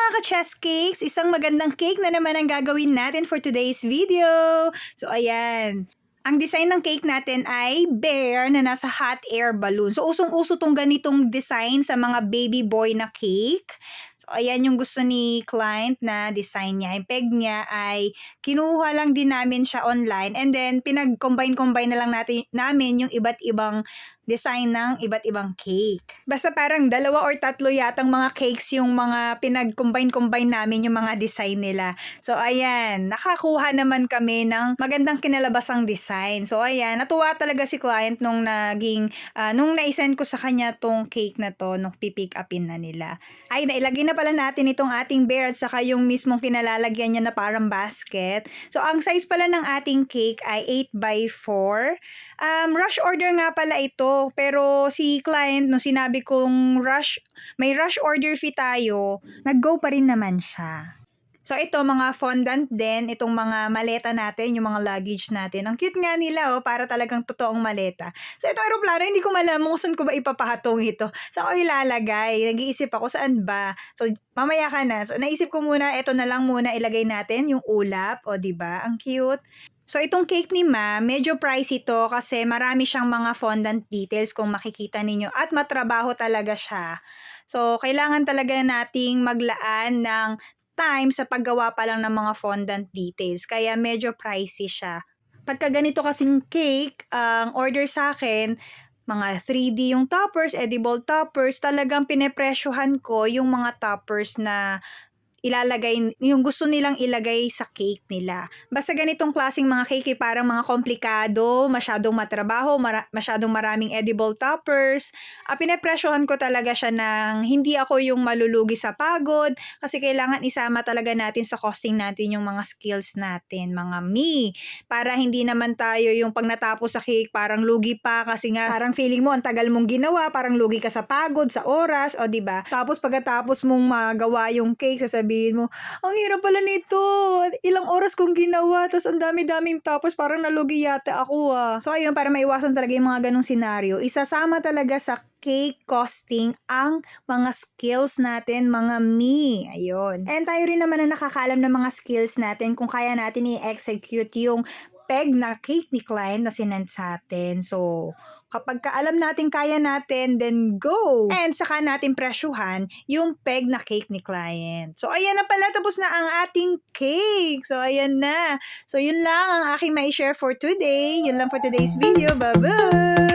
mga ka-chess cakes! Isang magandang cake na naman ang gagawin natin for today's video. So ayan, ang design ng cake natin ay bear na nasa hot air balloon. So usong-uso tong ganitong design sa mga baby boy na cake. So ayan yung gusto ni client na design niya. Yung peg niya ay kinuha lang din namin siya online and then pinag-combine na lang namin yung iba't ibang design ng iba't ibang cake. Basta parang 2 or 3 yatang mga cakes yung mga pinag-combine namin yung mga design nila. So ayan, nakakuha naman kami ng magandang kinalabasang design. So ayan, natuwa talaga si client nung nung na-send ko sa kanya tong cake na to, nung pipick upin na nila. Ay, nailagay na pala natin itong ating bear at saka yung mismong pinalalagyan niya na parang basket. So ang size pala ng ating cake ay 8x4. Rush order nga pala ito. Pero si client, no, sinabi kong may rush order fee tayo, nag-go pa rin naman siya. So ito, mga fondant din, itong mga maleta natin, yung mga luggage natin. Ang cute nga nila, para talagang totoong maleta. So itong aeroplano, hindi ko malaman kung saan ko ba ipapahatong ito. Saan ko ilalagay? Nag-iisip ako, saan ba? So mamaya ka na. So naisip ko muna, ito na lang muna ilagay natin, yung ulap. O diba? Ang cute. So, itong cake ni Ma, medyo pricey ito kasi marami siyang mga fondant details kung makikita ninyo at matrabaho talaga siya. So, kailangan talaga nating maglaan ng time sa paggawa pa lang ng mga fondant details. Kaya medyo pricey siya. Pagka ganito kasing cake, ang order sa akin, mga 3D yung toppers, edible toppers, talagang pinepresyohan ko yung mga toppers na ilalagay, yung gusto nilang ilagay sa cake nila. Basta ganitong klaseng mga cake parang mga komplikado, masyadong matrabaho, masyadong maraming edible toppers. Pinepresyohan ko talaga siya ng hindi ako yung malulugi sa pagod kasi kailangan isama talaga natin sa costing natin yung mga skills natin, mga para hindi naman tayo yung pag natapos sa cake parang lugi pa kasi nga parang feeling mo ang tagal mong ginawa, parang lugi ka sa pagod, sa oras, o diba? Tapos pagkatapos mong magawa yung cake, sasabihin mo, ang hirap pala nito. Ilang oras kong ginawa, tapos ang dami-daming toppers, parang nalugi yata ako . So ayun, para maiwasan talaga yung mga ganong senaryo, isasama talaga sa cake costing ang mga skills natin, mga Ayun. And tayo rin naman na nakakaalam ng mga skills natin kung kaya natin i-execute yung peg na cake ni client na sinend sa atin. So, kapag alam natin kaya natin, then go! And saka natin presyuhan yung peg na cake ni client. So, ayan na pala, tapos na ang ating cake. So, ayan na. So, yun lang ang aking mai-share for today. Yun lang for today's video. Bye-bye!